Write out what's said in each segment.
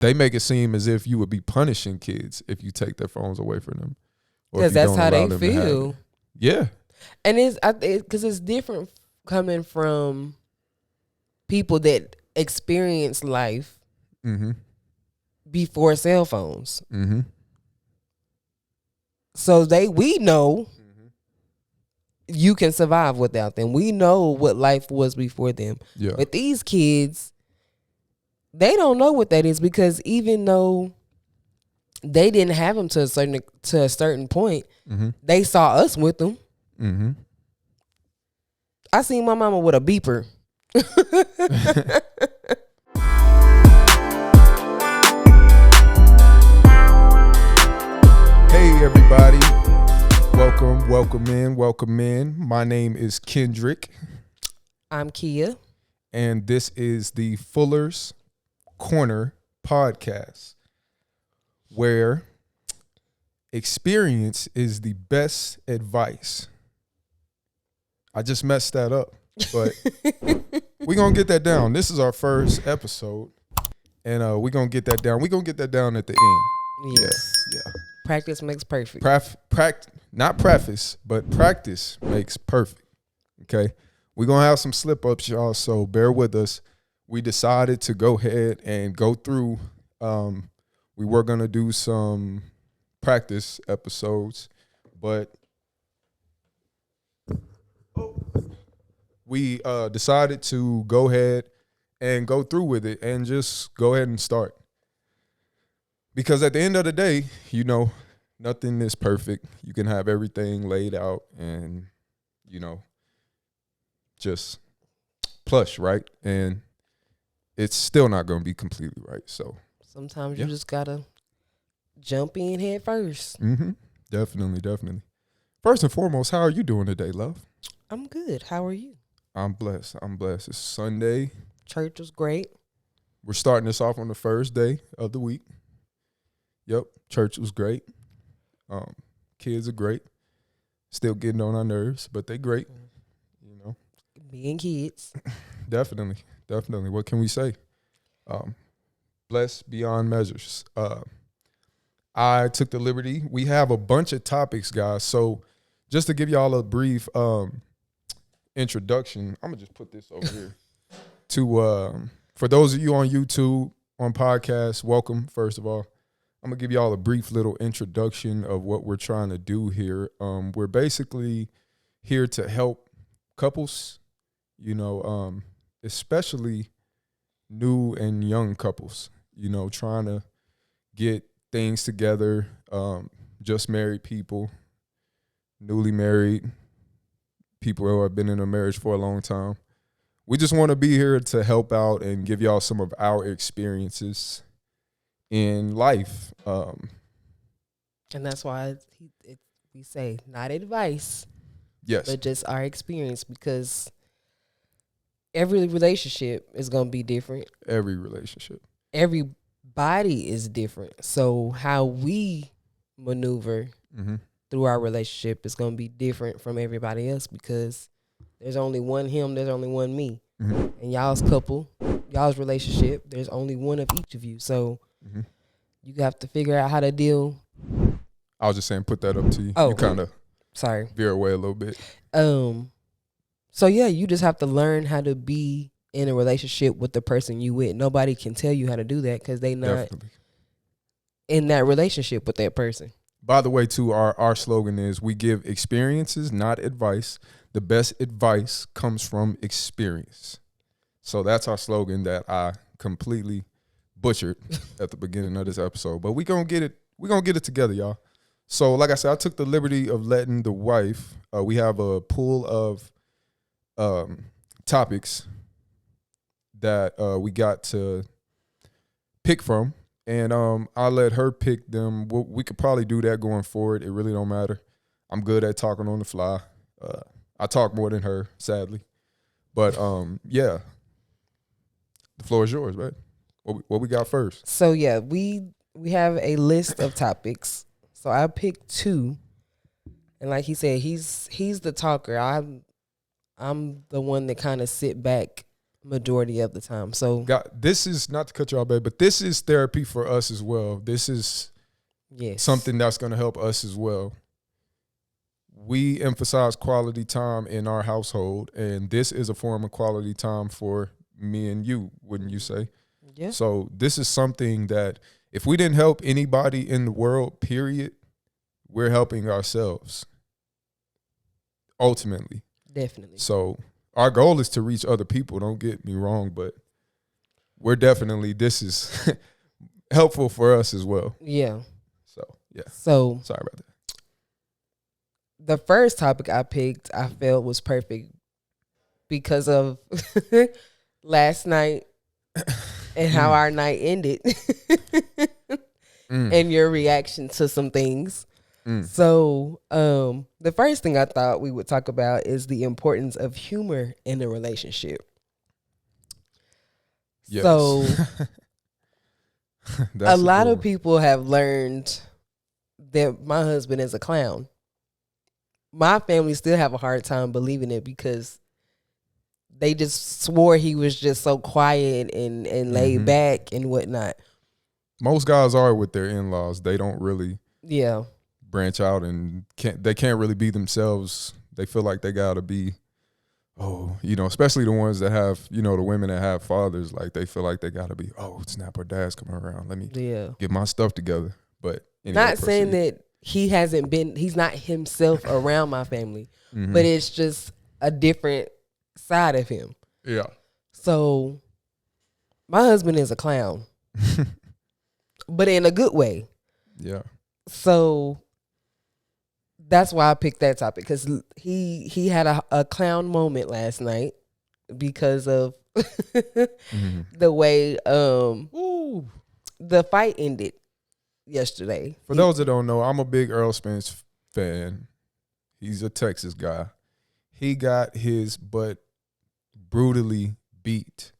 they make it seem as if you would be punishing kids if you take their phones away from them. Because that's how they feel. Yeah. And because it's different coming from people that experience life before cell phones. Mm-hmm. So we know you can survive without them. We know what life was before them. Yeah. But these kids, they don't know what that is, because even though they didn't have them to a certain point, they saw us with them. Mm-hmm. I seen my mama with a beeper. Hey everybody, welcome in. My name is Kendrick. I'm Kia. And this is the Fuller's Corner podcast, where experience is the best advice. I just messed that up, but we're going to get that down. This is our first episode, and we're going to get that down. We're going to get that down at the end. Yes. Yeah. Practice makes perfect. Not preface, but practice makes perfect. Okay? We're going to have some slip-ups, y'all, so bear with us. We decided to go ahead and go through. We were going to do some practice episodes, but we decided to go ahead and go through with it and just go ahead and start. Because at the end of the day, you know, nothing is perfect. You can have everything laid out and, you know, just plush, right? And it's still not going to be completely right. So sometimes you just got to jump in head first. Mm-hmm. Definitely. First and foremost, how are you doing today, love? I'm good. How are you? I'm blessed. It's Sunday. Church was great. We're starting this off on the first day of the week. Yep, church was great. Kids are great. Still getting on our nerves, but they great. You know, being kids. Definitely. What can we say? Blessed beyond measures. I took the liberty. We have a bunch of topics, guys. So just to give y'all a brief introduction, I'm gonna just put this over here. For those of you on YouTube, on podcasts, welcome. First of all, I'm gonna give y'all a brief little introduction of what we're trying to do here. We're basically here to help couples, you know, especially new and young couples, you know, trying to get things together, just married people, newly married, people who have been in a marriage for a long time. We just want to be here to help out and give y'all some of our experiences in life. And that's why we say not advice. Yes. But just our experience, because every relationship is going to be different. Every relationship. Everybody is different. So how we maneuver through our relationship is going to be different from everybody else, because there's only one him, there's only one me. And y'all's couple, y'all's relationship, there's only one of each of you. So you have to figure out how to deal. I was just saying, put that up to you. Oh, you kind of sorry, veer away a little bit. So yeah, you just have to learn how to be in a relationship with the person you with. Nobody can tell you how to do that because they not in that relationship with that person. By the way, too, our slogan is we give experiences, not advice. The best advice comes from experience. So that's our slogan that I completely butchered at the beginning of this episode. But we're gonna get it together, y'all. So like I said, I took the liberty of letting the wife, we have a pool of topics that we got to pick from. And I let her pick them. We could probably do that going forward. It really don't matter. I'm good at talking on the fly. I talk more than her, sadly. But yeah, the floor is yours, right? What we got first? So yeah, we have a list of topics. So I picked two, and like he said, he's the talker. I'm the one that kind of sit back majority of the time. So this is not to cut you off, babe, but this is therapy for us as well. This is something that's going to help us as well. We emphasize quality time in our household, and this is a form of quality time for me and you, wouldn't you say? Yeah. So this is something that if we didn't help anybody in the world, period, we're helping ourselves, ultimately. Definitely. So our goal is to reach other people, don't get me wrong, but we're definitely, this is helpful for us as well. Yeah. So, yeah. So, sorry about that. The first topic I picked, I felt was perfect because of last night and how our night ended and your reaction to some things. So, the first thing I thought we would talk about is the importance of humor in a relationship. Yes. So, a lot of people have learned that my husband is a clown. My family still have a hard time believing it because they just swore he was just so quiet and laid back and whatnot. Most guys are with their in-laws. They don't really branch out and they can't really be themselves. They feel like they gotta be, especially the ones that have, the women that have fathers, like they feel like they gotta be, snap, our dad's coming around. Let me get my stuff together. But anyway, not saying that he's not himself around my family, but it's just a different side of him. Yeah. So my husband is a clown, but in a good way. Yeah. So that's why I picked that topic, because he had a clown moment last night because of the way the fight ended yesterday. For those that don't know, I'm a big Earl Spence fan. He's a Texas guy. He got his butt brutally beat.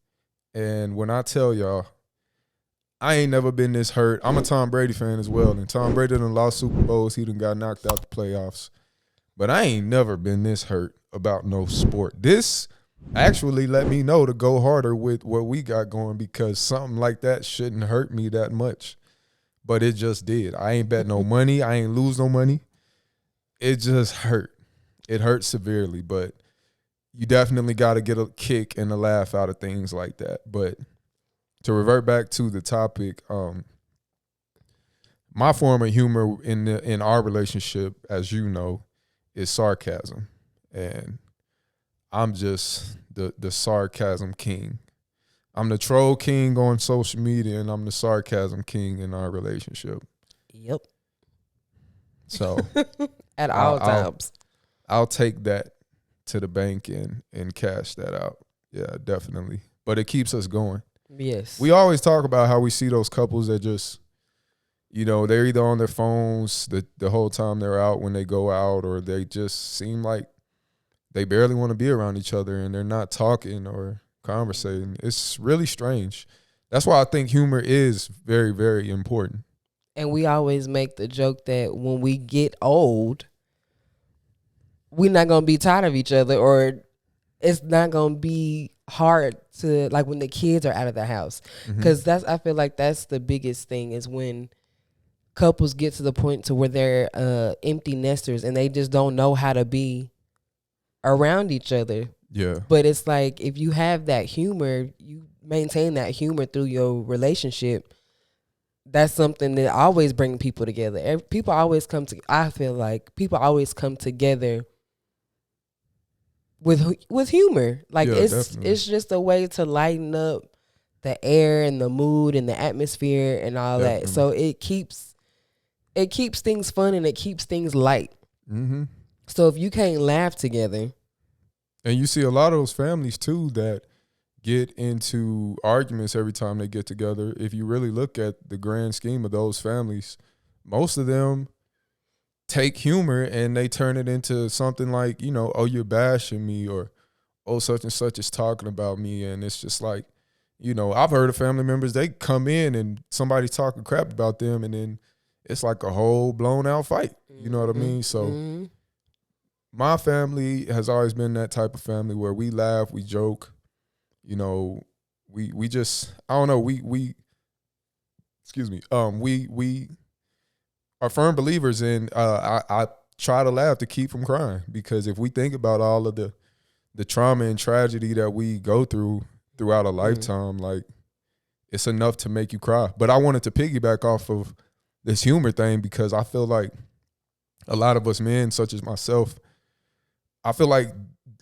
And when I tell y'all, I ain't never been this hurt. I'm a Tom Brady fan as well. And Tom Brady done lost Super Bowls. He done got knocked out the playoffs. But I ain't never been this hurt about no sport. This actually let me know to go harder with what we got going, because something like that shouldn't hurt me that much. But it just did. I ain't bet no money. I ain't lose no money. It just hurt. It hurt severely. But you definitely got to get a kick and a laugh out of things like that. But to revert back to the topic, my form of humor in our relationship, as you know, is sarcasm. And I'm just the sarcasm king. I'm the troll king on social media, and I'm the sarcasm king in our relationship. Yep. So at all times, I'll take that to the bank and cash that out. Yeah, definitely. But it keeps us going. Yes. We always talk about how we see those couples that just, they're either on their phones the whole time they're out when they go out, or they just seem like they barely want to be around each other and they're not talking or conversating. It's really strange. That's why I think humor is very, very important. And we always make the joke that when we get old, we're not going to be tired of each other, or it's not going to be hard to, like, when the kids are out of the house. Because I feel like that's the biggest thing, is when couples get to the point to where they're empty nesters and they just don't know how to be around each other. Yeah. But it's like, if you have that humor, you maintain that humor through your relationship, that's something that always brings people together. People always come to, I feel like people always come together with humor. Like, it's just a way to lighten up the air and the mood and the atmosphere and all that. So it keeps things fun and it keeps things light. So if you can't laugh together. And you see a lot of those families too that get into arguments every time they get together. If you really look at the grand scheme of those families, most of them take humor and they turn it into something like, you're bashing me, or, such and such is talking about me. And it's just like, I've heard of family members, they come in and somebody's talking crap about them, and then it's like a whole blown out fight. You know what I mean? So my family has always been that type of family where we laugh, we joke, You know, we just, I don't know, we excuse me, we are firm believers in, I try to laugh to keep from crying, because if we think about all of the trauma and tragedy that we go through throughout a lifetime, like, it's enough to make you cry. But I wanted to piggyback off of this humor thing, because I feel like a lot of us men, such as myself, I feel like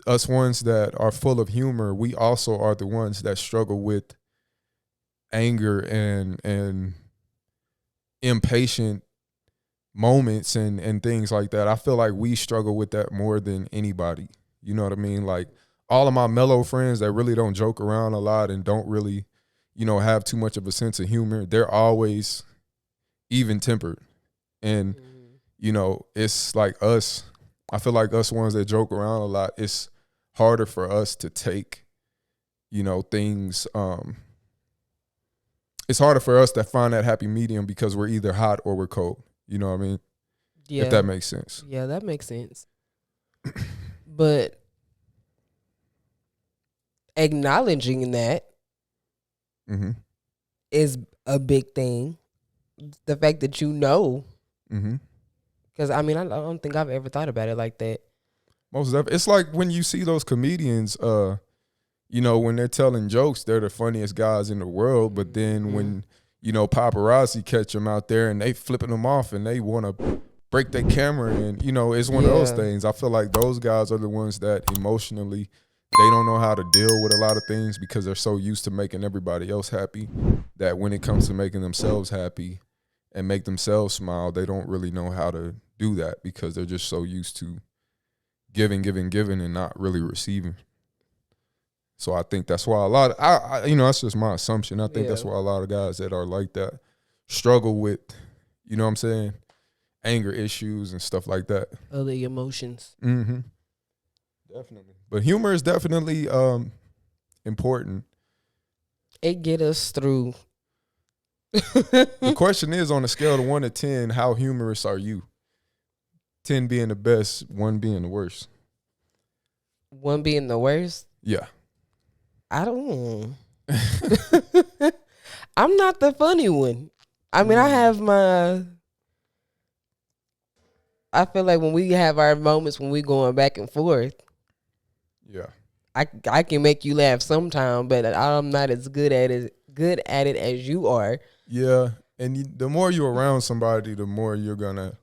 us ones that are full of humor, we also are the ones that struggle with anger and impatient moments and things like that. I feel like we struggle with that more than anybody. You know what I mean? Like, all of my mellow friends that really don't joke around a lot and don't really, you know, have too much of a sense of humor, they're always even tempered. And, you know, it's like us, I feel like us ones that joke around a lot, it's harder for us to take, you know, things, it's harder for us to find that happy medium, because we're either hot or we're cold. You know what I mean? Yeah. If that makes sense. Yeah, that makes sense. But acknowledging that is a big thing. The fact that you know, because I mean, I don't think I've ever thought about it like that. Most definitely. It's like when you see those comedians, you know, when they're telling jokes, they're the funniest guys in the world. But then when, you know, paparazzi catch them out there and they flipping them off and they want to break their camera, and, you know, it's one of those things. I feel like those guys are the ones that emotionally, they don't know how to deal with a lot of things, because they're so used to making everybody else happy, that when it comes to making themselves happy and make themselves smile, they don't really know how to do that, because they're just so used to giving and not really receiving. So I think that's why a lot of, I you know, that's just my assumption. I think that's why a lot of guys that are like that struggle with, you know what I'm saying, anger issues and stuff like that. Other emotions. Definitely. But humor is definitely important. It get us through. The question is, on a scale of 1 to 10, how humorous are you? 10 being the best, 1 being the worst. 1 being the worst? Yeah. I don't. I'm not the funny one. I mean, I have my. I feel like when we have our moments when we going back and forth. Yeah. I can make you laugh sometime, but I'm not as good at it as you are. Yeah, and the more you're around somebody, the more you're gonna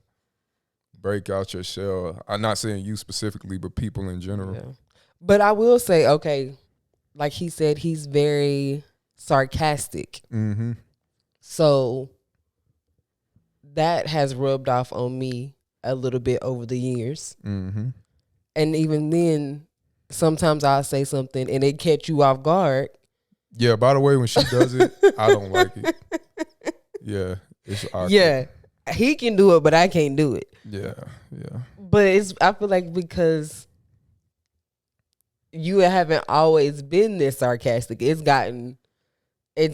break out your shell. I'm not saying you specifically, but people in general. Yeah. But I will say, okay, like he said, he's very sarcastic. So that has rubbed off on me a little bit over the years. And even then, sometimes I'll say something and it catch you off guard. Yeah, by the way, when she does it, I don't like it. Yeah, it's awkward. Yeah, he can do it, but I can't do it. Yeah. But I feel like because you haven't always been this sarcastic, it's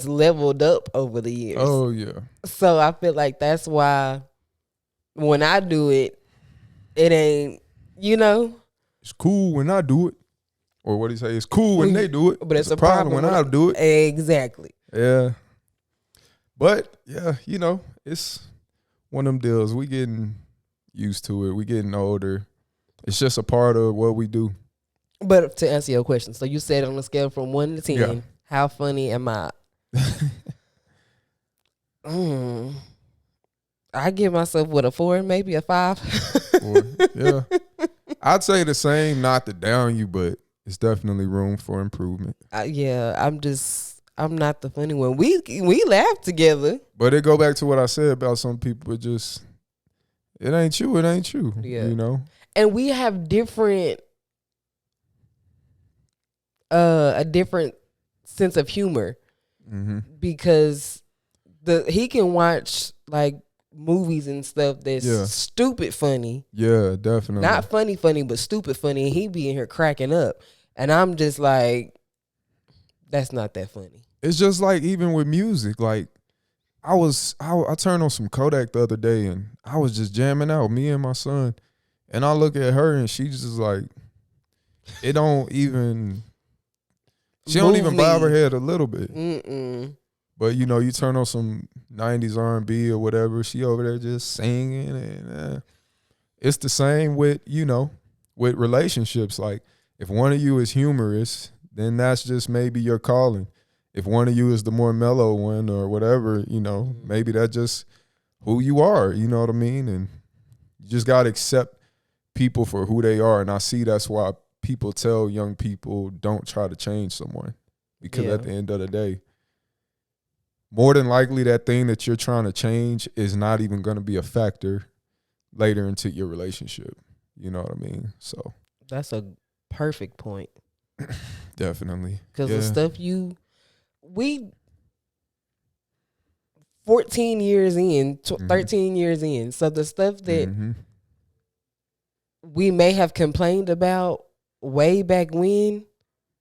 leveled up over the years. Oh, yeah. So I feel like that's why when I do it, it ain't, you know. It's cool when I do it. Or what do you say? It's cool when they do it. But it's a problem when I do it. Exactly. Yeah. But, yeah, you know, it's one of them deals. We getting used to it. We getting older. It's just a part of what we do. But to answer your question, so you said on a scale from 1 to 10, how funny am I? I give myself, what, a 4, maybe a 5? 4, yeah. I'd say the same, not to down you, but it's definitely room for improvement. I'm not the funny one. We laugh together. But it go back to what I said about some people, it ain't you, Yeah. You know? And we have a different sense of humor. Because he can watch like movies and stuff that's stupid funny. Yeah, definitely. Not funny, but stupid funny. And he be in here cracking up. And I'm just like, that's not that funny. It's just like even with music, like I turned on some Kodak the other day and I was just jamming out, me and my son. And I look at her and she's just like, it don't even, She don't even me. bob her head a little bit. Mm-mm. But you know, you turn on some 90s R&B or whatever, she over there just singing, and it's the same with, you know, with relationships. Like, if one of you is humorous, then that's just maybe your calling. If one of you is the more mellow one or whatever, you know, maybe that's just who you are, you know what I mean? And you just got to accept people for who they are. And I see that's why people tell young people don't try to change someone, because at the end of the day, more than likely that thing that you're trying to change is not even going to be a factor later into your relationship. You know what I mean? So that's a perfect point. Definitely. Because the stuff we 14 years in, 13 years in. So the stuff that we may have complained about way back when,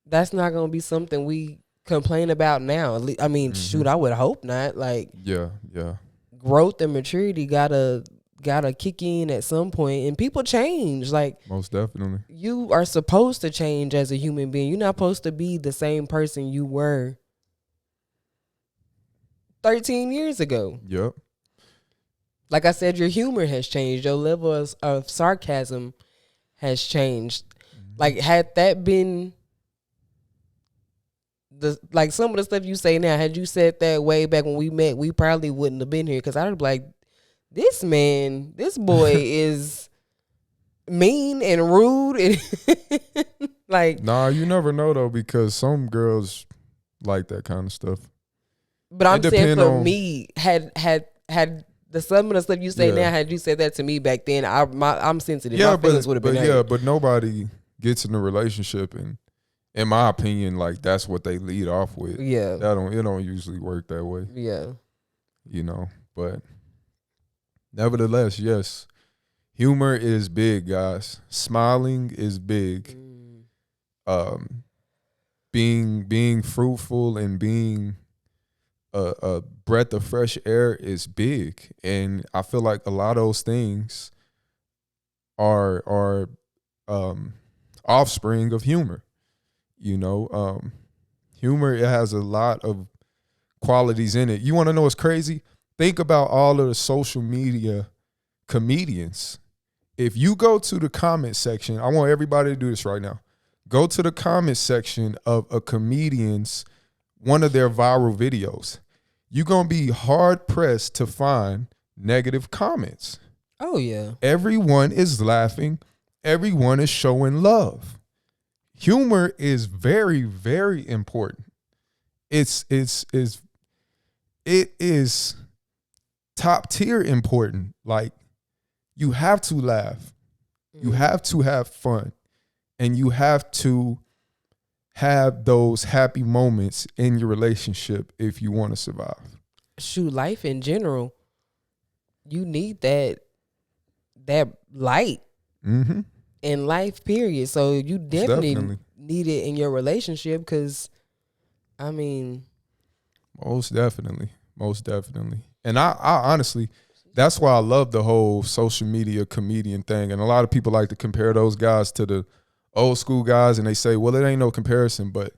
that's not going to be something we complain about now. I mean, shoot, I would hope not. Like, yeah. Growth and maturity gotta kick in at some point, and people change. Like, most definitely, you are supposed to change as a human being. You're not supposed to be the same person you were 13 years ago. Yep. Like I said, your humor has changed. Your level of sarcasm has changed. Like, had that been some of the stuff you say now, had you said that way back when we met, we probably wouldn't have been here. Because I would be like, this boy is mean and rude. And like, nah, you never know though, because some girls like that kind of stuff. But I'm saying for me, had some of the stuff you say now, had you said that to me back then, I'm sensitive. My feelings would have been hurt. But nobody gets in a relationship and, in my opinion, like, that's what they lead off with. Yeah. It don't usually work that way. Yeah. You know, but nevertheless, yes, humor is big, guys. Smiling is big. Being fruitful and being a breath of fresh air is big. And I feel like a lot of those things are offspring of humor. You know, humor, it has a lot of qualities in it. You want to know what's crazy? Think about all of the social media comedians. If you go to the comment section, I want everybody to do this right now. Go to the comment section of a comedian's, one of their viral videos. You're going to be hard pressed to find negative comments. Oh, yeah. Everyone is laughing. Everyone is showing love. Humor is very, very important. It is top tier important. Like, you have to laugh. You have to have fun. And you have to have those happy moments in your relationship if you want to survive. Shoot, life in general, you need that light in life, period. So you definitely need it in your relationship, because, I mean, most definitely. And I honestly, that's why I love the whole social media comedian thing. And a lot of people like to compare those guys to the old school guys, and they say, well, it ain't no comparison. But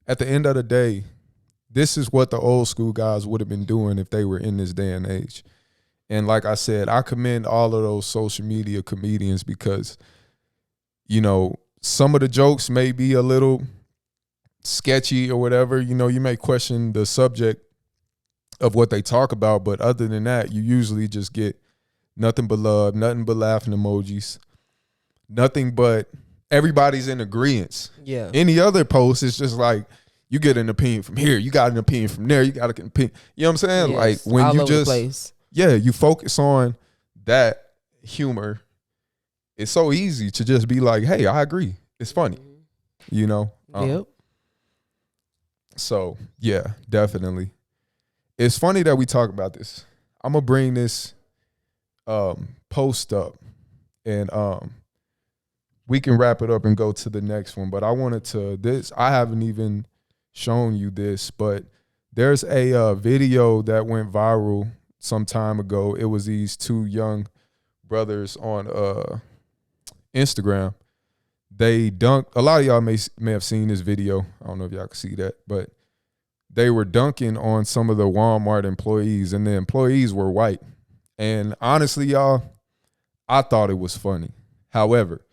at the end of the day, this is what the old school guys would have been doing if they were in this day and age. And like I said, I commend all of those social media comedians, because, you know, some of the jokes may be a little sketchy or whatever. You know, you may question the subject of what they talk about, but other than that, you usually just get nothing but love, nothing but laughing emojis, nothing but everybody's in agreement. Yeah. Any other post is just like, you get an opinion from here, you got an opinion from there, you got an opinion. You know what I'm saying? Yes, like, when all you over the just, place. you focus on that humor, it's so easy to just be like, hey, I agree. It's funny. You know? Yep. So, yeah, definitely. It's funny that we talk about this. I'm going to bring this post up, and we can wrap it up and go to the next one. But I wanted to, I haven't even shown you this, but there's a video that went viral some time ago. It was these two young brothers on Instagram they dunked. A lot of y'all may have seen this video. I don't know if y'all can see that, but they were dunking on some of the Walmart employees, and the employees were white. And honestly, y'all, I thought it was funny. However,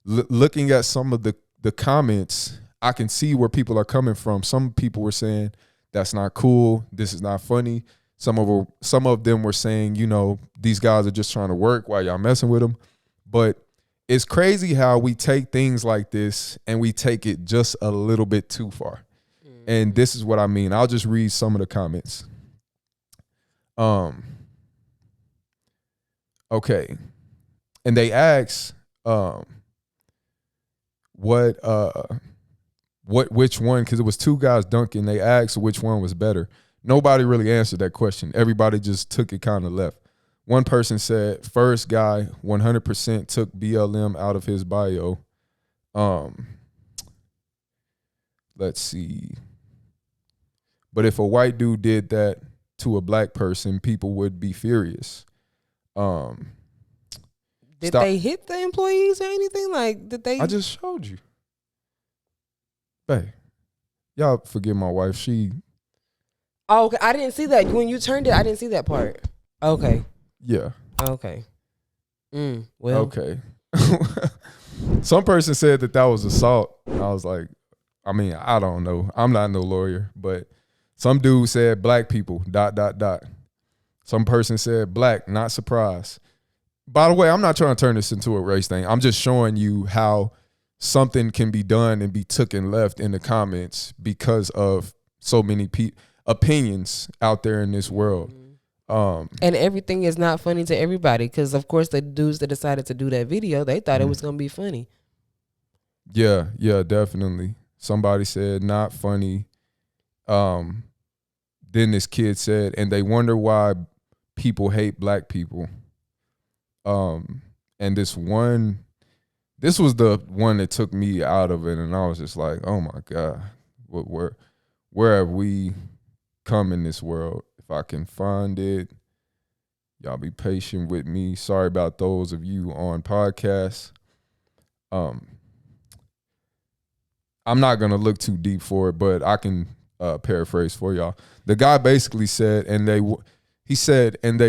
looking at some of the comments, I can see where people are coming from. Some people were saying that's not cool. This is not funny. Some of them were saying, you know, these guys are just trying to work while y'all messing with them. But it's crazy how we take things like this and we take it just a little bit too far. And this is what I mean. I'll just read some of the comments. Okay. And they asked which one, because it was two guys dunking. They asked which one was better. Nobody really answered that question. Everybody just took it kind of left. One person said, first guy 100% took BLM out of his bio. Let's see. But if a white dude did that to a black person, people would be furious. Did they hit the employees or anything? Like, did they? I just showed you. Hey, y'all forgive my wife. Oh, okay. I didn't see that. When you turned it, I didn't see that part. Okay. Yeah. Okay. Well. Okay. Some person said that was assault. And I was like, I mean, I don't know. I'm not no lawyer, but some dude said black people, ... Some person said black, not surprised. By the way, I'm not trying to turn this into a race thing. I'm just showing you how something can be done and be taken left in the comments because of so many opinions out there in this world. And everything is not funny to everybody because, of course, the dudes that decided to do that video, they thought it was going to be funny. Yeah, definitely. Somebody said not funny. Then this kid said, and they wonder why people hate black people. And this was the one that took me out of it, and I was just like, oh my God, where have we come in this world? If I can find it, y'all be patient with me. Sorry about those of you on podcasts. I'm not gonna look too deep for it, but I can paraphrase for y'all. The guy basically said, and they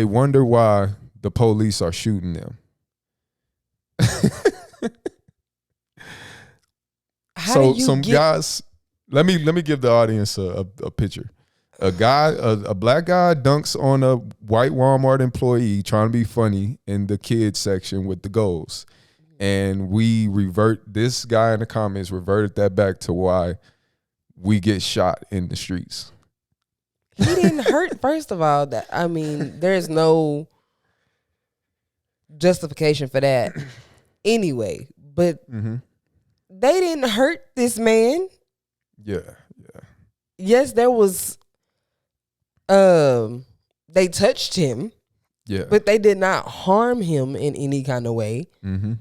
wonder why the police are shooting them. Guys, let me give the audience a picture. A black guy dunks on a white Walmart employee trying to be funny in the kids section with the goals. And this guy in the comments reverted that back to why we get shot in the streets. He didn't hurt, first of all. There's no justification for that anyway. But they didn't hurt this man. Yeah. Yes, there was they touched him. Yeah. But they did not harm him in any kind of way. Yeah.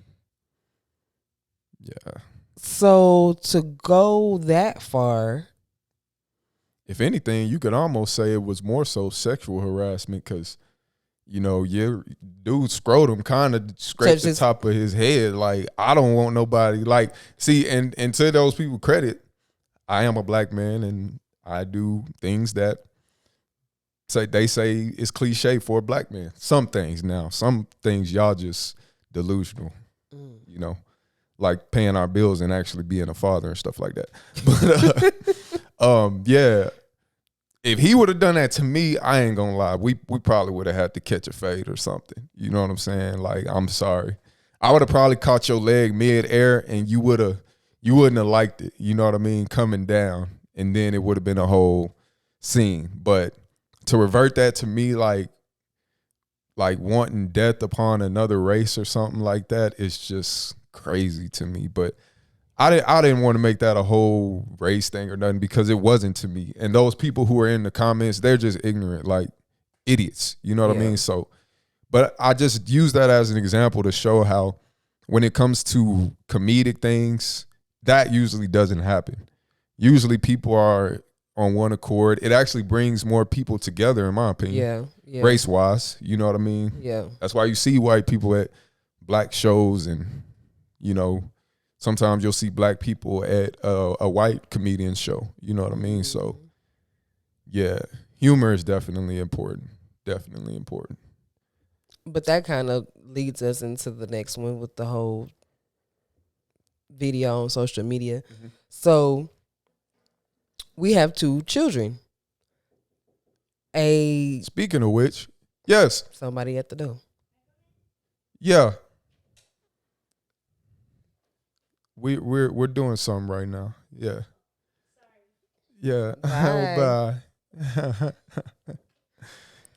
So to go that far, if anything, you could almost say it was more so sexual harassment because, you know, your dude's scrotum kind of scraped the top of his head. Like, I don't want nobody. Like, see, and to those people credit, I am a black man and I do things that they say is cliche for a black man. Some things y'all just delusional, you know, like paying our bills and actually being a father and stuff like that. But yeah, if he would have done that to me, I ain't gonna lie, we probably would have had to catch a fade or something. You know what I'm saying? Like, I'm sorry, I would have probably caught your leg mid-air and you wouldn't have liked it. You know what I mean? Coming down, and then it would have been a whole scene. But to revert that to me, like wanting death upon another race or something like that, is just crazy to me. But I didn't want to make that a whole race thing or nothing because it wasn't to me. And those people who are in the comments, they're just ignorant, like idiots. You know what I mean? So, but I just use that as an example to show how when it comes to comedic things, that usually doesn't happen. Usually people are on one accord. It actually brings more people together, in my opinion. Yeah. Race-wise, you know what I mean? Yeah. That's why you see white people at black shows and, you know, sometimes you'll see black people at a white comedian show. You know what I mean? So, yeah, humor is definitely important. Definitely important. But that kind of leads us into the next one with the whole video on social media. Mm-hmm. So we have 2 children. Speaking of which, yes. Somebody at the door. Yeah. We're doing something right now. Yeah. Yeah. Bye. Bye.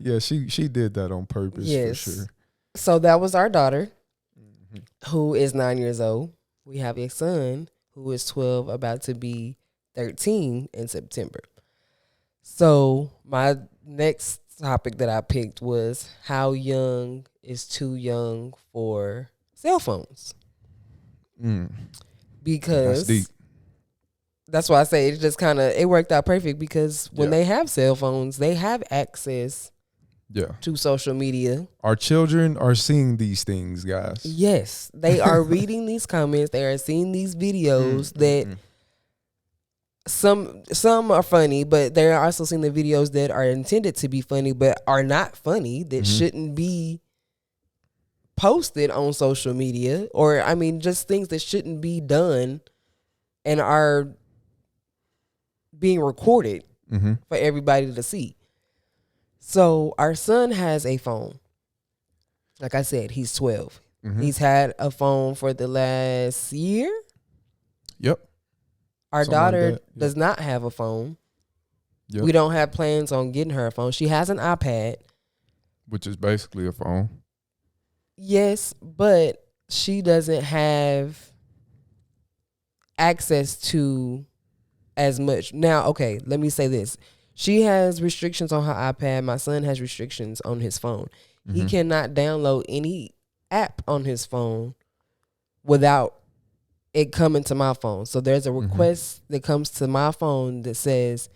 Yeah, she did that on purpose, yes, for sure. So that was our daughter, who is 9 years old. We have a son who is 12, about to be 13 in September. So my next topic that I picked was how young is too young for cell phones? Because that's why I say it just kind of, it worked out perfect because when they have cell phones, they have access to social media. Our children are seeing these things, guys. Yes, they are reading these comments. They are seeing these videos that some are funny, but they're also seeing the videos that are intended to be funny but are not funny, that shouldn't be posted on social media, or I mean just things that shouldn't be done and are being recorded for everybody to see. So our son has a phone. Like I said, he's 12. He's had a phone for the last year. Yep. Our daughter does not have a phone. Yep. We don't have plans on getting her a phone. She has an iPad, which is basically a phone. Yes, but she doesn't have access to as much. Now, okay, let me say this. She has restrictions on her iPad. My son has restrictions on his phone. He cannot download any app on his phone without it coming to my phone. So there's a request that comes to my phone that says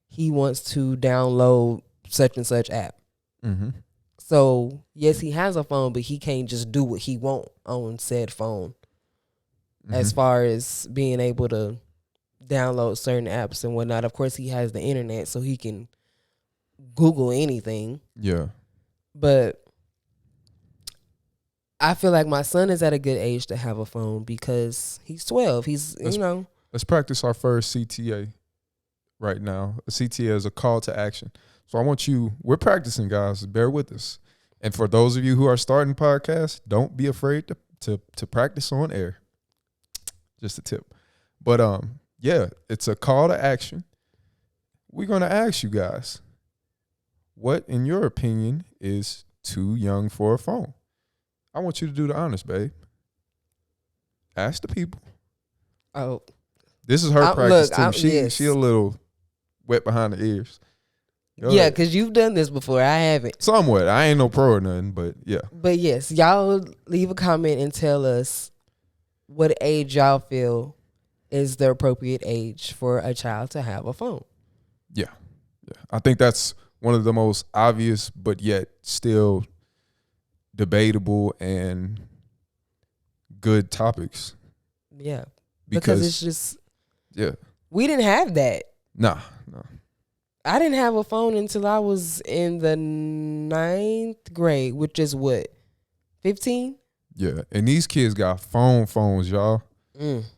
he wants to download such and such app. So yes, he has a phone, but he can't just do what he want on said phone. As far as being able to download certain apps and whatnot. Of course, he has the internet, so he can Google anything. Yeah. But I feel like my son is at a good age to have a phone because he's 12. Let's practice our first CTA right now. A CTA is a call to action. So I want we're practicing, guys. Bear with us. And for those of you who are starting podcasts, don't be afraid to practice on air. Just a tip. But yeah, it's a call to action. We're going to ask you guys, what, in your opinion, is too young for a phone? I want you to do the honors, babe. Ask the people. Oh. This is her practice, too. She a little wet behind the ears. Yeah, because you've done this before. I haven't. Somewhat. I ain't no pro or nothing, but yeah. But yes, y'all leave a comment and tell us what age y'all feel is the appropriate age for a child to have a phone. Yeah. I think that's one of the most obvious, but yet still debatable and good topics. Yeah. Because it's just, yeah. We didn't have that. No. I didn't have a phone until I was in the 9th grade, which is what, 15? Yeah, and these kids got phones, y'all.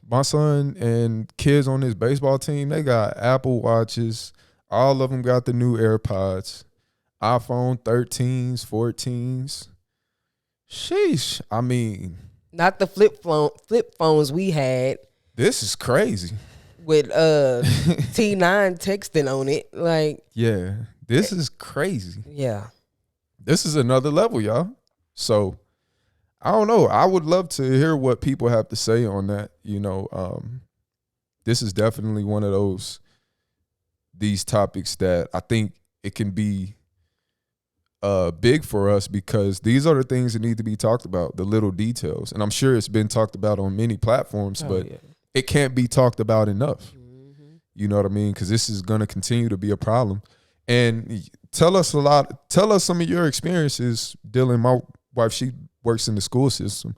My son and kids on his baseball team, they got Apple Watches. All of them got the new AirPods, iPhone 13s, 14s. Sheesh. I mean, not the flip phones we had. This is crazy. With T9 texting on it. Like, yeah, this is crazy. Yeah. This is another level, y'all. So I don't know. I would love to hear what people have to say on that. This is definitely one of these topics that I think it can be big for us because these are the things that need to be talked about, the little details. And I'm sure it's been talked about on many platforms, but it can't be talked about enough. You know what I mean? Because this is going to continue to be a problem. And tell us some of your experiences dealing. My wife, she works in the school system.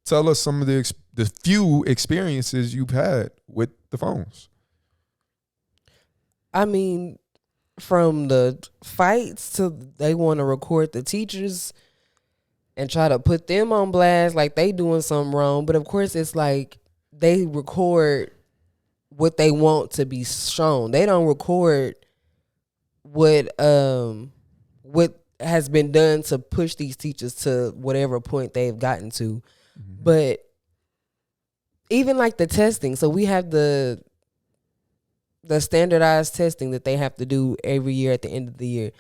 tell us some of the few experiences you've had with the phones. I mean, from the fights to they want to record the teachers and try to put them on blast like they doing something wrong. But of course, it's like they record what they want to be shown. They don't record what has been done to push these teachers to whatever point they've gotten to. Mm-hmm. But even like the testing, so we have the standardized testing that they have to do every year at the end of the year.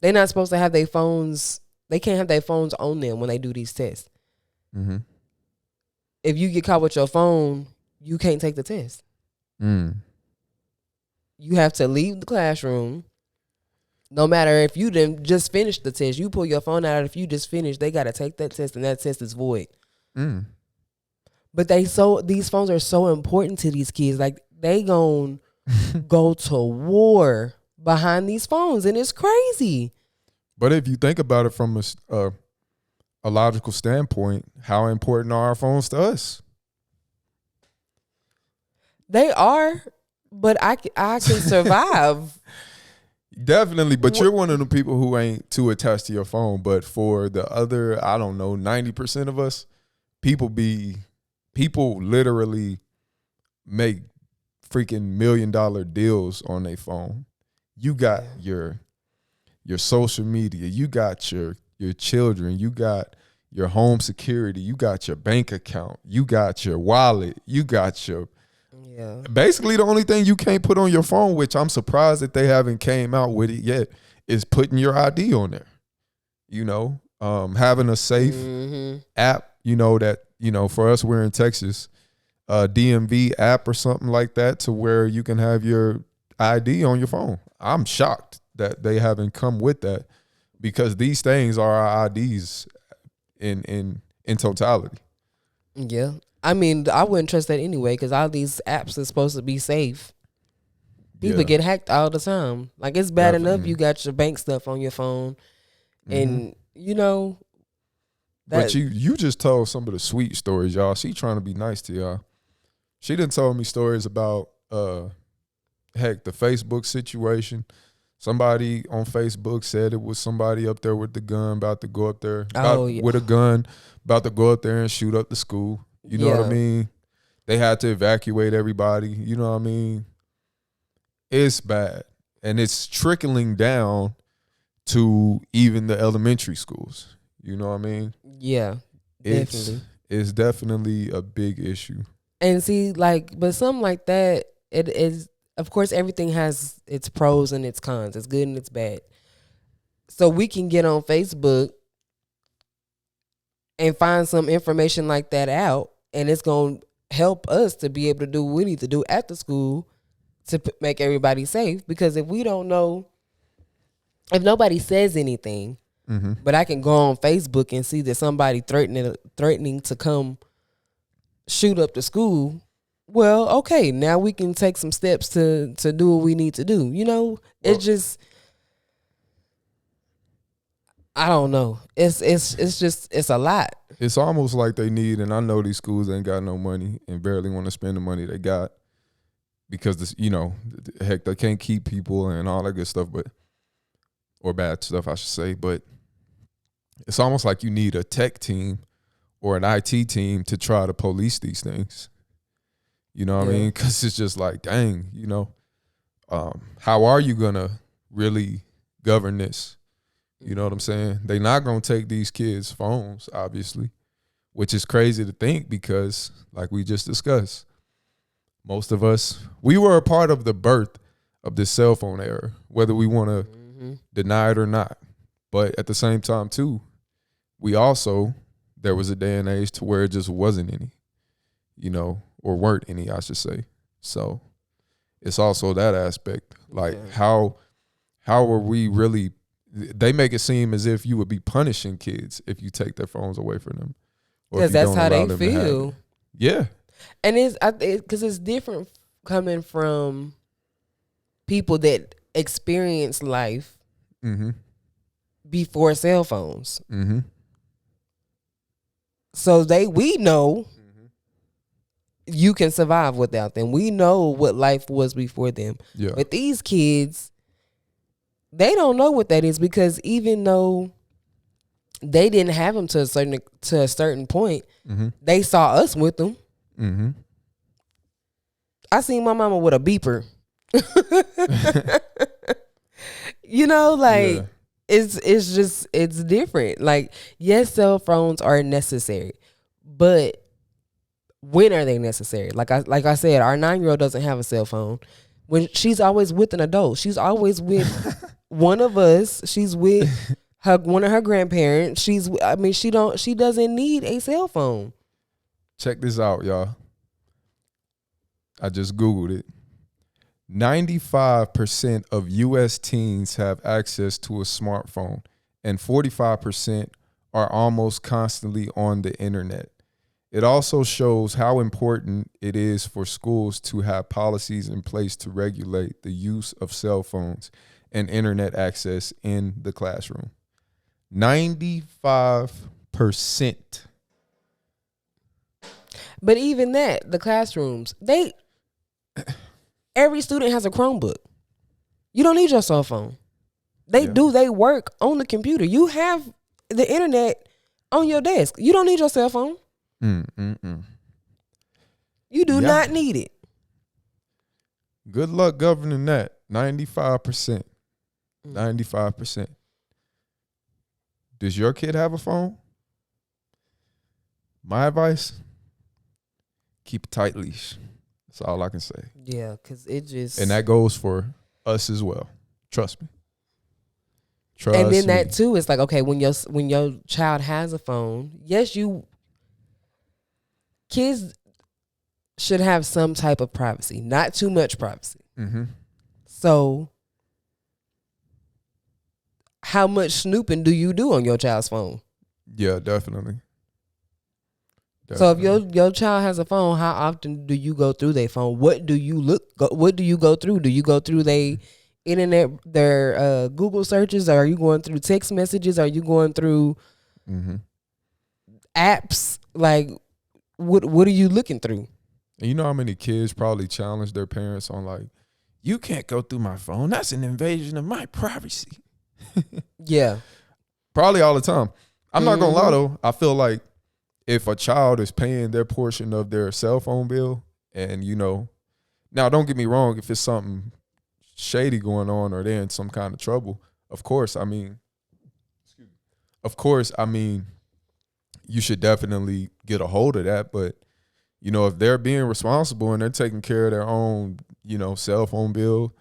They're not supposed to have their phones. They can't have their phones on them when they do these tests. Mm-hmm. If you get caught with your phone, you can't take the test. Mm. You have to leave the classroom. No matter if you didn't just finish the test, you pull your phone out. If you just finished, they got to take that test, and that test is void. Mm. But these phones are so important to these kids. Like, they gon' go to war behind these phones, and it's crazy. But if you think about it from a logical standpoint, how important are our phones to us? They are, but I can survive. Definitely, but you're one of the people who ain't too attached to your phone. But for the other, I don't know, 90% of us, people literally make freaking $1 million deals on their phone. You got your social media, you got your children, you got your home security, you got your bank account, you got your wallet, you got your basically the only thing you can't put on your phone, which I'm surprised that they haven't came out with it yet, is putting your ID on there. You know, having a safe app, that, for us, we're in Texas, DMV app or something like that, to where you can have your ID on your phone. I'm shocked that they haven't come with that, because these things are our IDs in totality. Yeah. I mean, I wouldn't trust that anyway, because all these apps are supposed to be safe. People get hacked all the time. Like, it's bad enough you got your bank stuff on your phone, and but you just told some of the sweet stories, y'all. She trying to be nice to y'all. She done told me stories about the Facebook situation. Somebody on Facebook said it was somebody up there with the gun about to go up there with a gun, about to go up there and shoot up the school. You know what I mean? They had to evacuate everybody. You know what I mean? It's bad. And it's trickling down to even the elementary schools. You know what I mean? Yeah, definitely. It's definitely a big issue. And see, but something like that, it is, of course, everything has its pros and its cons. It's good and it's bad. So we can get on Facebook and find some information like that out, and it's going to help us to be able to do what we need to do at the school to make everybody safe. Because if we don't know, if nobody says anything, but I can go on Facebook and see that somebody threatening to come shoot up the school, well, okay, now we can take some steps to do what we need to do. It's just, I don't know. It's a lot. It's almost like they need, and I know these schools ain't got no money and barely want to spend the money they got, because this, heck, they can't keep people and all that good stuff, or bad stuff, I should say. But it's almost like you need a tech team or an IT team to try to police these things. You know what I mean? Because it's just like, dang, how are you going to really govern this? You know what I'm saying? They're not going to take these kids' phones, obviously, which is crazy to think, because, like we just discussed, most of us, we were a part of the birth of this cell phone era, whether we want to deny it or not. But at the same time, too, there was a day and age to where it just wasn't any, or weren't any, I should say. So it's also that aspect. Like, how are we really, they make it seem as if you would be punishing kids if you take their phones away from them. Because that's how they feel. Yeah. And because it's different coming from people that experience life before cell phones. So we know you can survive without them. We know what life was before them. Yeah. But these kids, they don't know what that is, because even though they didn't have them to a certain point, they saw us with them. I seen my mama with a beeper. You know, like it's different. Like, yes, cell phones are necessary, but when are they necessary? Like I said, our 9-year-old doesn't have a cell phone. When she's always with an adult, she's always with one of us. She's with one of her grandparents. She doesn't need a cell phone. Check this out, y'all. I just Googled it. 95% of U.S. teens have access to a smartphone, and 45% are almost constantly on the internet. It also shows how important it is for schools to have policies in place to regulate the use of cell phones and internet access in the classroom. 95%. But even that, the classrooms, every student has a Chromebook. You don't need your cell phone. They work on the computer. You have the internet on your desk. You don't need your cell phone. You do not need it. Good luck governing that. 95%. 95%. Does your kid have a phone? My advice, keep a tight leash. That's all I can say. Yeah, because it just... And that goes for us as well. Trust me. And then that too is like, okay, when your child has a phone, yes, kids should have some type of privacy, not too much privacy. So how much snooping do you do on your child's phone? Yeah, definitely. So if your child has a phone, how often do you go through their phone? What do you go through? Do you go through their internet, their Google searches? Are you going through text messages? Are you going through apps? Like, what are you looking through? And you know how many kids probably challenge their parents on, like, you can't go through my phone. That's an invasion of my privacy. Yeah. Probably all the time. I'm not going to lie, though. I feel like if a child is paying their portion of their cell phone bill, and, now don't get me wrong, if it's something shady going on or they're in some kind of trouble, of course, you should definitely get a hold of that. But, if they're being responsible and they're taking care of their own, cell phone bill,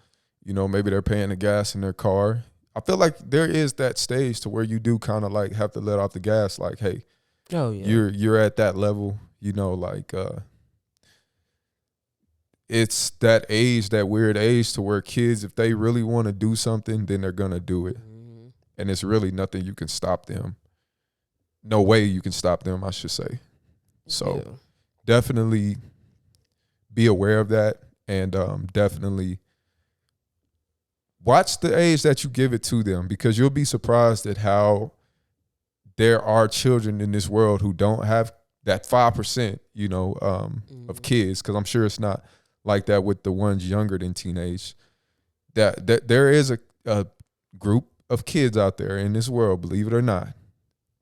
maybe they're paying the gas in their car. I feel like there is that stage to where you do kind of like have to let off the gas, like, hey, oh yeah, you're at that level, it's that age, that weird age to where kids, if they really want to do something, then they're gonna do it. And it's really nothing you can stop them. No way you can stop them, I should say. So definitely be aware of that, and definitely watch the age that you give it to them, because you'll be surprised at how there are children in this world who don't have that 5%, of kids, because I'm sure it's not like that with the ones younger than teenage. That there is a group of kids out there in this world, believe it or not,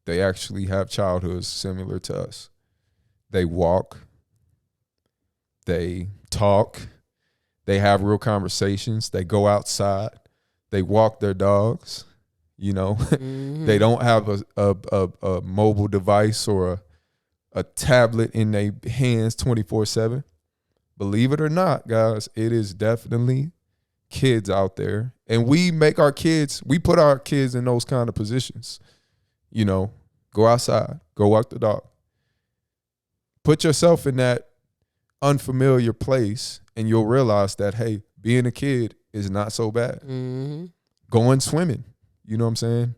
they actually have childhoods similar to us. They walk, they talk, they have real conversations, they go outside, they walk their dogs, They don't have a mobile device or a tablet in their hands 24/7. Believe it or not, guys, it is definitely kids out there. And we put our kids in those kind of positions. Go outside, go walk the dog. Put yourself in that unfamiliar place, and you'll realize that, hey, being a kid is not so bad. Going swimming, you know what I'm saying?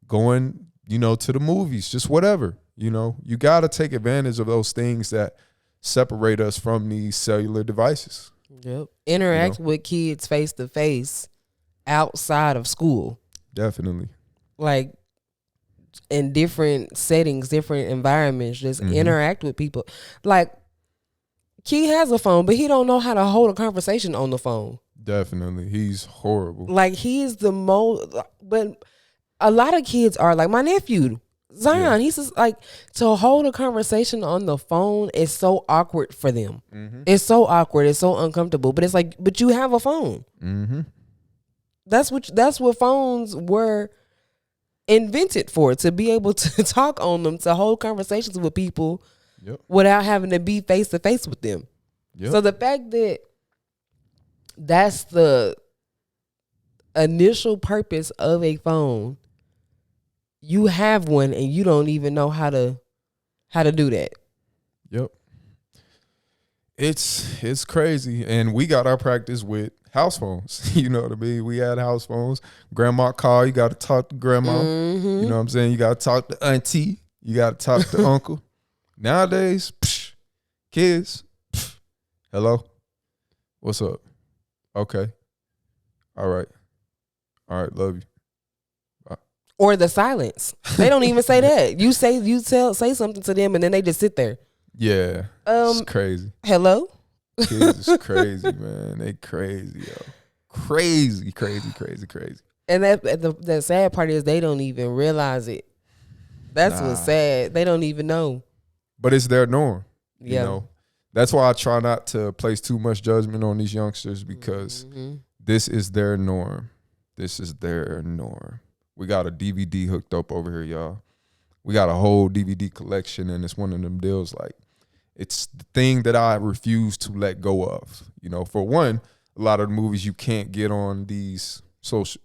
Going, to the movies, just whatever, You got to take advantage of those things that separate us from these cellular devices. Yep. Interact with kids face to face outside of school. Definitely. Like, in different settings, different environments, just interact with people. Like, Key has a phone, but he don't know how to hold a conversation on the phone. Definitely. He's horrible. Like, he's the most, but a lot of kids are like my nephew, Zion. He's just like, to hold a conversation on the phone is so awkward for them. It's so awkward. It's so uncomfortable. But it's like, but you have a phone. That's what phones were invented for, to be able to talk on them, to hold conversations with people without having to be face to face with them. So the fact that that's the initial purpose of a phone, you have one and you don't even know how to do that. Yep. It's crazy. And we got our practice with house phones. You know what I mean? We had house phones. Grandma call, you got to talk to grandma. You know what I'm saying? You got to talk to auntie. You got to talk to uncle. Nowadays, kids, hello? What's up? Okay. All right, love you. Bye. Or the silence. They don't even say that. You say something to them and then they just sit there. Yeah. It's crazy. Hello? Kids is crazy, man. They crazy, yo. Crazy. And the sad part is they don't even realize it. That's what's sad. They don't even know. But it's their norm. Yeah. You know? That's why I try not to place too much judgment on these youngsters, because this is their norm. This is their norm. We got a DVD hooked up over here, y'all. We got a whole DVD collection, and it's one of them deals like, it's the thing that I refuse to let go of. You know, for one, a lot of the movies you can't get on these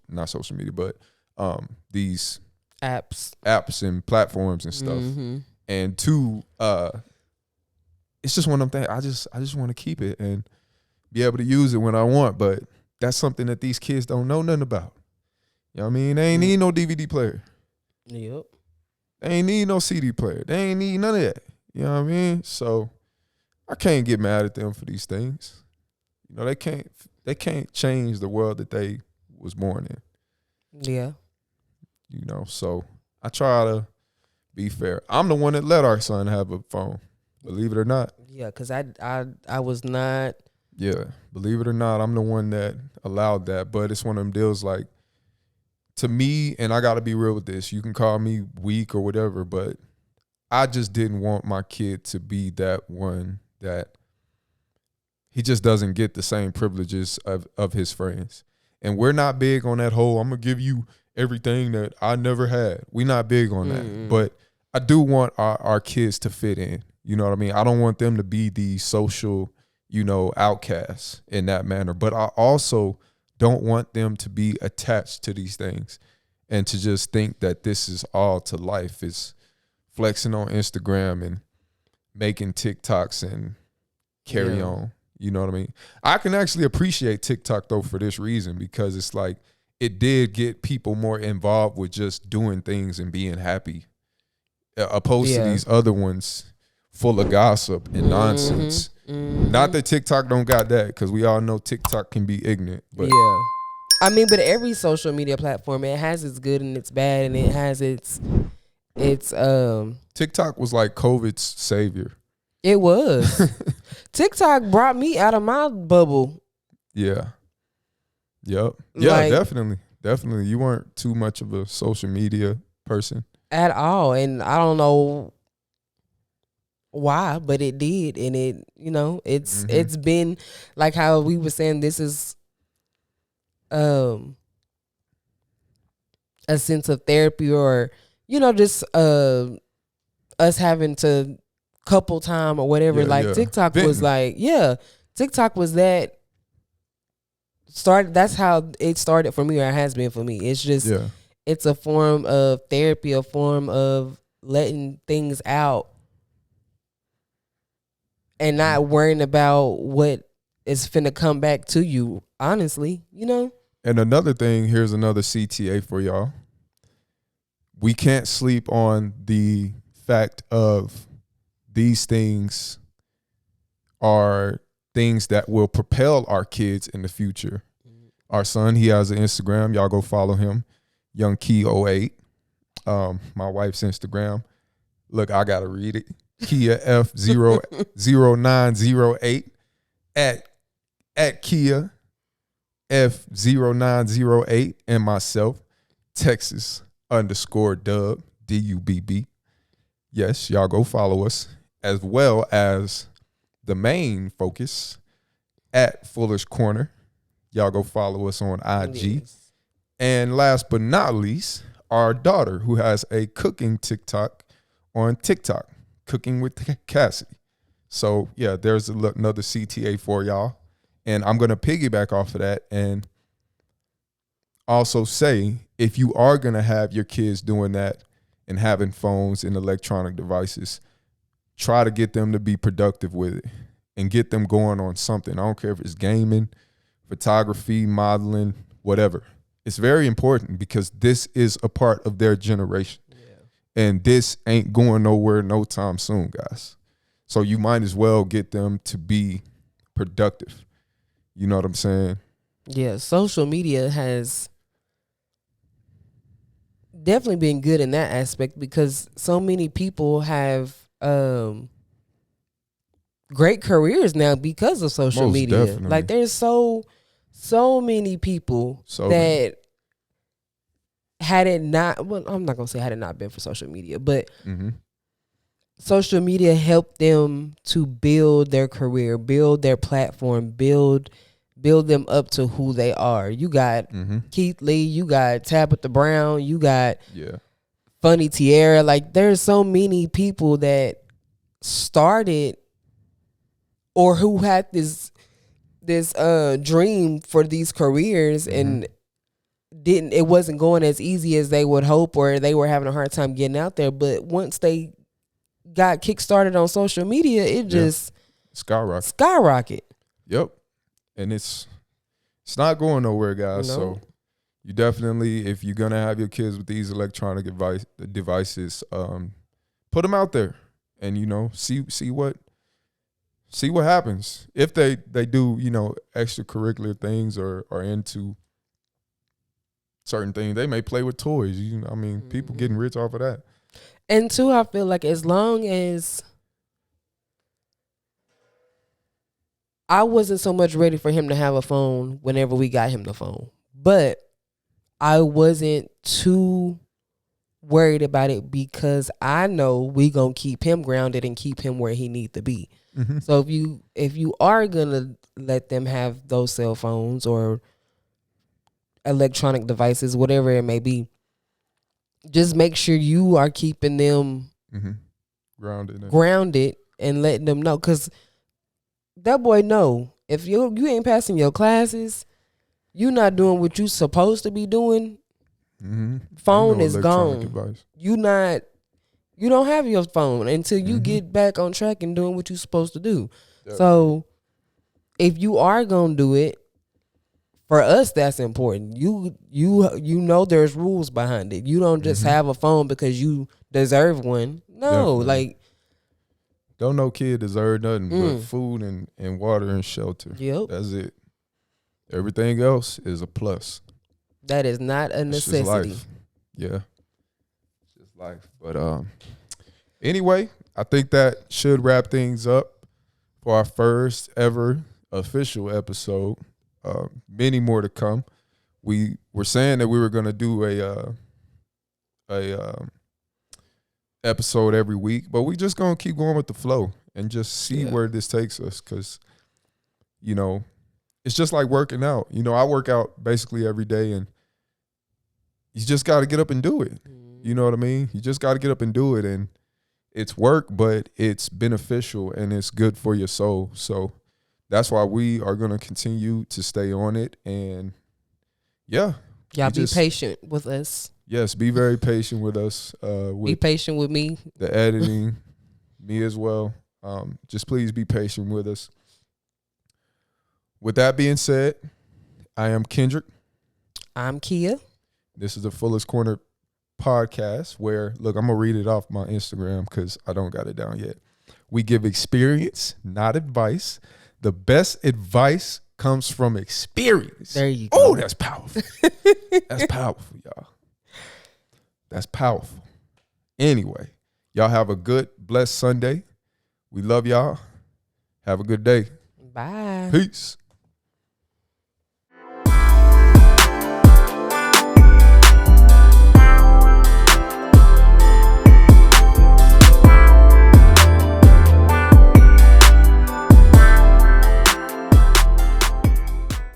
not social media, but these apps and platforms and stuff. And two, it's just one of them things. I just want to keep it and be able to use it when I want. But that's something that these kids don't know nothing about. You know what I mean? They ain't need no DVD player. Yep. They ain't need no CD player. They ain't need none of that. You know what I mean? So I can't get mad at them for these things. You know, they can't change the world that they was born in. Yeah. You know, so I try to be fair. I'm the one that let our son have a phone, believe it or not. Yeah, because I was not. Yeah, believe it or not, I'm the one that allowed that. But it's one of them deals like, to me, and I got to be real with this, you can call me weak or whatever, but I just didn't want my kid to be that one that he just doesn't get the same privileges of his friends. And we're not big on that whole, I'm going to give you everything that I never had. We're not big on that. But I do want our kids to fit in. You know what I mean? I don't want them to be the social, outcasts in that manner. But I also don't want them to be attached to these things and to just think that this is all to life. It's flexing on Instagram and making TikToks and carry on. You know what I mean? I can actually appreciate TikTok, though, for this reason, because it's like it did get people more involved with just doing things and being happy, opposed to these other ones full of gossip and nonsense. Not that TikTok don't got that, because we all know TikTok can be ignorant. But yeah. I mean, but every social media platform, it has its good and its bad, and it has its TikTok was like COVID's savior. It was. TikTok brought me out of my bubble. Yeah. Yep. Yeah, definitely. You weren't too much of a social media person at all, and I don't know why, but it did, and it, it's been like how we were saying, this is a sense of therapy, or just us having to couple time or whatever. TikTok was like, TikTok was that started. That's how it started for me, or it has been for me. It's just it's a form of therapy, a form of letting things out and not worrying about what is finna come back to you, honestly, And another thing, here's another CTA for y'all. We can't sleep on the fact of these things are things that will propel our kids in the future. Our son, he has an Instagram. Y'all go follow him, Young Key 08. my wife's Instagram. Look, I gotta read it. Kia F0908 at Kia F0908 and myself, Texas_Dub DUBB. Yes, y'all go follow us, as well as the main focus at Fuller's Corner. Y'all go follow us on IG. Yes. And last but not least, our daughter, who has a cooking TikTok on TikTok, Cooking with Cassidy. So yeah, there's another CTA for y'all. And I'm going to piggyback off of that and also say, if you are going to have your kids doing that and having phones and electronic devices, try to get them to be productive with it and get them going on something. I don't care if it's gaming, photography, modeling, whatever. It's very important because this is a part of their generation. And this ain't going nowhere no time soon, guys. So you might as well get them to be productive. You know what I'm saying? Yeah, social media has definitely been good in that aspect because so many people have great careers now because of social media. Definitely. Like there's so many people that had it not, well, I'm not going to say had it not been for social media, but social media helped them to build their career, build their platform, build them up to who they are. You got Keith Lee, you got Tabitha Brown, you got Funny Tierra. Like there's so many people that started or who had this dream for these careers and it wasn't going as easy as they would hope, or they were having a hard time getting out there. But once they got kickstarted on social media, it just skyrocket. Yep. And it's not going nowhere, guys. No. So you definitely, if you're gonna have your kids with these electronic devices, put them out there and see what happens. If they do extracurricular things or are into certain things, they may play with toys. People getting rich off of that. And two, I feel like as long as I wasn't so much ready for him to have a phone whenever we got him the phone, but I wasn't too worried about it because I know we gonna keep him grounded and keep him where he need to be. So if you are gonna let them have those cell phones or electronic devices, whatever it may be, just make sure you are keeping them grounded and letting them know, because that boy know if you ain't passing your classes, you not doing what you supposed to be doing. Phone is gone. Device. You don't have your phone until you get back on track and doing what you're supposed to do. Yep. So if you are gonna do it, for us, that's important. You know there's rules behind it. You don't just have a phone because you deserve one. No, definitely. Don't no kid deserve nothing but food and water and shelter. Yep. That's it. Everything else is a plus. That is not a necessity. It's just life. Yeah. It's just life. But anyway, I think that should wrap things up for our first ever official episode. Many more to come. We were saying that we were going to do a episode every week, but we just going to keep going with the flow and just see where this takes us, because it's just like working out. I work out basically every day, and you just got to get up and do it. You know what I mean? You just got to get up and do it, and it's work, but it's beneficial and it's good for your soul. So that's why we are going to continue to stay on it. And y'all be patient with us. Yes, be very patient with us. Be patient with me. The editing, me as well. Just please be patient with us. With that being said, I am Kendrick. I'm Kia. This is the Fuller's Corner podcast where, look, I'm going to read it off my Instagram because I don't got it down yet. We give experience, not advice. The best advice comes from experience. There you go. Oh, that's powerful. That's powerful, y'all. That's powerful. Anyway, y'all have a good, blessed Sunday. We love y'all. Have a good day. Bye. Peace.